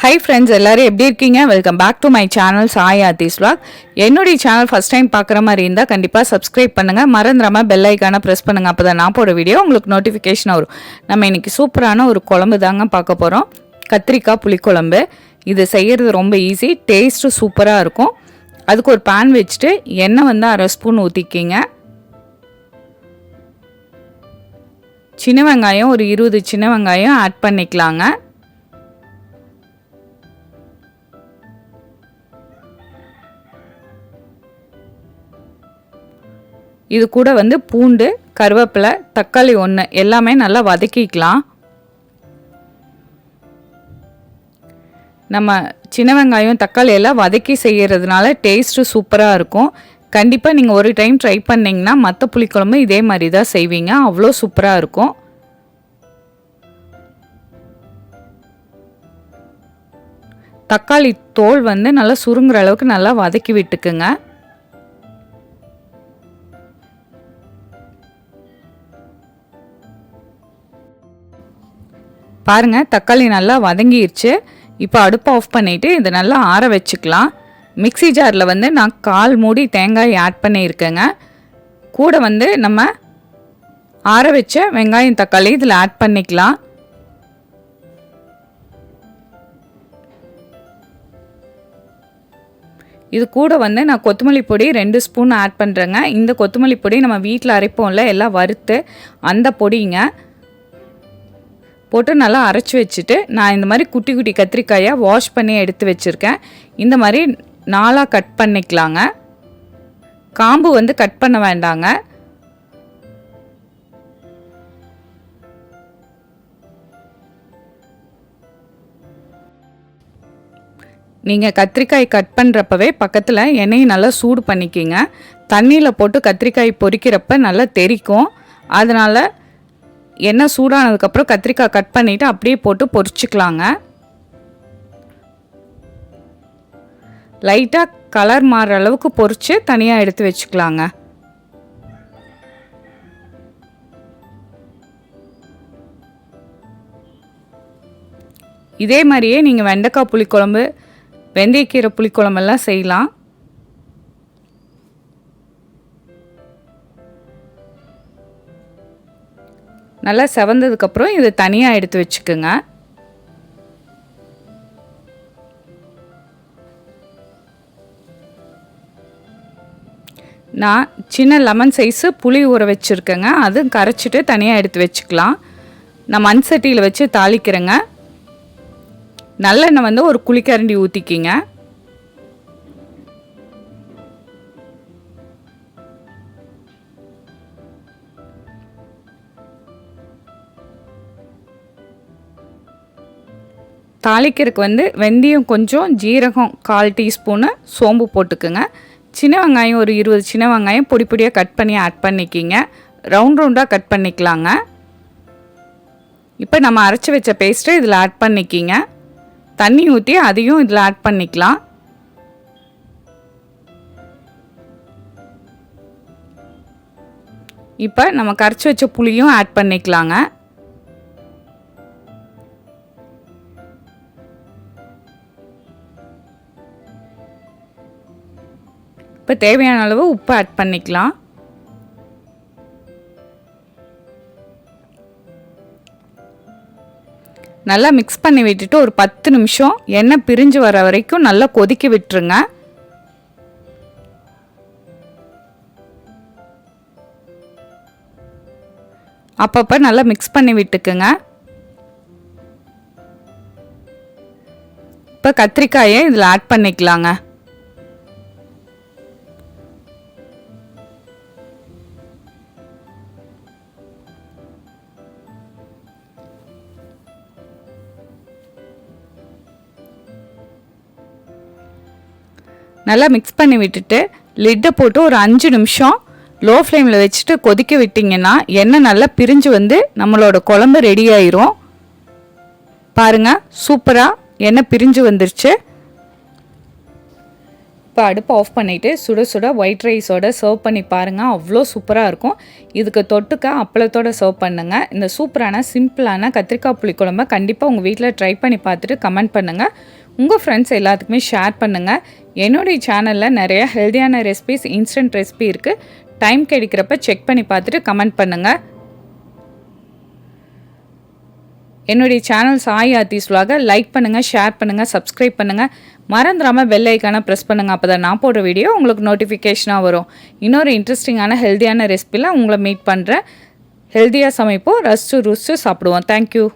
Hi friends, எல்லோரும் எப்படி இருக்கீங்க? Welcome back to my channel Sai Aarthi's vlog. என்னுடைய சேனல் ஃபஸ்ட் டைம் பார்க்குற மாதிரி இருந்தால் கண்டிப்பாக சப்ஸ்கிரைப் பண்ணுங்கள். மறந்துடாமல் பெல் ஐக்கானை ப்ரெஸ் பண்ணுங்கள். அப்போ தான் நான் போட வீடியோ உங்களுக்கு நோட்டிஃபிகேஷன் வரும். நம்ம இன்றைக்கி சூப்பரான ஒரு குழம்பு தாங்க பார்க்க போகிறோம். கத்திரிக்காய் புளிக்குழம்பு. இது செய்கிறது ரொம்ப ஈஸி, டேஸ்ட்டு சூப்பராக இருக்கும். அதுக்கு ஒரு பேன் வச்சுட்டு எண்ணெய் வந்து 1/2 ஸ்பூன் ஊற்றிக்கிங்க. சின்ன வெங்காயம் ஒரு 20 சின்ன வெங்காயம் ஆட் பண்ணிக்கலாங்க. இது கூட வந்து பூண்டு, கருவேப்பிலை, தக்காளி 1 எல்லாமே நல்லா வதக்கிக்கலாம். நம்ம சின்ன வெங்காயம் தக்காளி எல்லாம் வதக்கி செய்கிறதுனால டேஸ்ட்டு சூப்பராக இருக்கும். கண்டிப்பாக நீங்கள் ஒரு டைம் ட்ரை பண்ணிங்கன்னா மற்ற புளிக்குழம்பு இதே மாதிரி தான் செய்வீங்க, அவ்வளோ சூப்பராக இருக்கும். தக்காளி தோல் வந்து நல்லா சுருங்குற அளவுக்கு நல்லா வதக்கி விட்டுக்குங்க. பாருங்கள், தக்காளி நல்லா வதங்கிடுச்சு. இப்போ அடுப்பை ஆஃப் பண்ணிவிட்டு இதை நல்லா ஆற வச்சுக்கலாம். மிக்ஸி ஜாரில் வந்து நான் 1/4 மூடி தேங்காய் ஆட் பண்ணியிருக்கேங்க. கூட வந்து நம்ம ஆற வச்ச வெங்காயம் தக்காளி இதில் ஆட் பண்ணிக்கலாம். இது கூட வந்து நான் கொத்தமல்லி பொடி 2 ஸ்பூன் ஆட் பண்ணுறேங்க. இந்த கொத்தமல்லி பொடி நம்ம வீட்டில் அரைப்போம்ல, எல்லாம் வறுத்து அந்த பொடிங்க போட்டு நல்லா அரைச்சி வச்சுட்டு, நான் இந்த மாதிரி குட்டி குட்டி கத்திரிக்காயாக வாஷ் பண்ணி எடுத்து வச்சுருக்கேன். இந்த மாதிரி 4ஆக கட் பண்ணிக்கலாங்க. காம்பு வந்து கட் பண்ண வேண்டாங்க. நீங்கள் கத்திரிக்காய் கட் பண்ணுறப்பவே பக்கத்தில் எண்ணெயை நல்லா சூடு பண்ணிக்கிங்க. தண்ணியில் போட்டு கத்திரிக்காய் பொரிக்கிறப்ப நல்லா தெறிக்கும். அதனால் எண்ணெய் சூடானதுக்கப்புறம் கத்திரிக்காய் கட் பண்ணிவிட்டு அப்படியே போட்டு பொரிச்சிக்கலாங்க. லைட்டாக கலர் மாறுற அளவுக்கு பொரித்து தனியாக எடுத்து வச்சுக்கலாங்க. இதே மாதிரியே நீங்கள் வெண்டைக்காய் புளிக்குழம்பு, வெந்தயக்கீரை புளிக்குழம்பெல்லாம் செய்யலாம். நல்லா செவந்ததுக்கப்புறம் இதை தனியாக எடுத்து வச்சுக்கோங்க. நான் சின்ன லெமன் சைஸு புளி ஊற வச்சுருக்கேங்க. அதுவும் கரைச்சிட்டு தனியாக எடுத்து வச்சுக்கலாம். நான் மண் சட்டியில் வச்சு தாளிக்கிறேங்க. நல்லெண்ணெய் வந்து ஒரு குழிக்கரண்டி ஊற்றிக்கிங்க. தாளிக்கிறதுக்கு வந்து வெந்தயம் கொஞ்சம், ஜீரகம் 1/4 டீஸ்பூனு, சோம்பு போட்டுக்குங்க. சின்ன வெங்காயம் ஒரு 20 சின்ன வெங்காயம் பொடி பொடியாக கட் பண்ணி ஆட் பண்ணிக்கிங்க. ரவுண்டாக கட் பண்ணிக்கலாங்க. இப்போ நம்ம அரைச்சி வச்ச பேஸ்ட்டை இதில் ஆட் பண்ணிக்கிங்க. தண்ணி ஊற்றி அதையும் இதில் ஆட் பண்ணிக்கலாம். இப்போ நம்ம கரைச்சி வச்ச புளியும் ஆட் பண்ணிக்கலாங்க. இப்போ தேவையான அளவு உப்பு ஆட் பண்ணிக்கலாம். நல்லா மிக்ஸ் பண்ணி விட்டுட்டு ஒரு 10 நிமிஷம் எண்ணெய் பிரிஞ்சு வர வரைக்கும் நல்லா கொதிக்க விட்டுருங்க. அப்பப்போ நல்லா மிக்ஸ் பண்ணி விட்டுக்குங்க. இப்போ கத்திரிக்காயை இதில் ஆட் பண்ணிக்கலாங்க. நல்லா மிக்ஸ் பண்ணி விட்டுட்டு லிட்டை போட்டு ஒரு 5 நிமிஷம் லோ ஃப்ளேமில் வச்சுட்டு கொதிக்க விட்டிங்கன்னா எண்ணெய் நல்லா பிரிஞ்சு வந்து நம்மளோட குழம்பு ரெடி ஆயிரும். பாருங்கள், சூப்பராக எண்ணெய் பிரிஞ்சு வந்துருச்சு. இப்போ அடுப்பு ஆஃப் பண்ணிவிட்டு சுட சுட ஒயிட் ரைஸோட சர்வ் பண்ணி பாருங்கள். அவ்வளோ சூப்பராக இருக்கும். இதுக்கு தொட்டுக்க அப்பளத்தோட சர்வ் பண்ணுங்கள். இந்த சூப்பரான சிம்பிளான கத்திரிக்காய் புளிக்குழம்பை கண்டிப்பாக உங்கள் வீட்டில் ட்ரை பண்ணி பார்த்துட்டு கமெண்ட் பண்ணுங்கள். உங்கள் ஃப்ரெண்ட்ஸ் எல்லாத்துக்குமே ஷேர் பண்ணுங்கள். என்னுடைய சேனலில் நிறைய ஹெல்த்தியான ரெசிபிஸ், இன்ஸ்டன்ட் ரெசிபி இருக்குது. டைம் கிடைக்கிறப்ப செக் பண்ணி பார்த்துட்டு கமெண்ட் பண்ணுங்கள். என்னுடைய channel Sai Aarthi's vlog like பண்ணுங்கள், ஷேர் பண்ணுங்கள், சப்ஸ்கிரைப் பண்ணுங்கள். மறந்துடாமல் பெல் ஐக்கானை ப்ரெஸ் பண்ணுங்கள். அப்போ தான் நான் போடுற வீடியோ உங்களுக்கு நோட்டிஃபிகேஷனாக வரும். இன்னொரு இன்ட்ரெஸ்டிங்கான ஹெல்த்தியான ரெசிபியில் உங்களை மீட் பண்ணுறேன். ஹெல்த்தியாக சமைப்போம், ரசித்து ருசித்து சாப்பிடுவோம். தேங்க்யூ.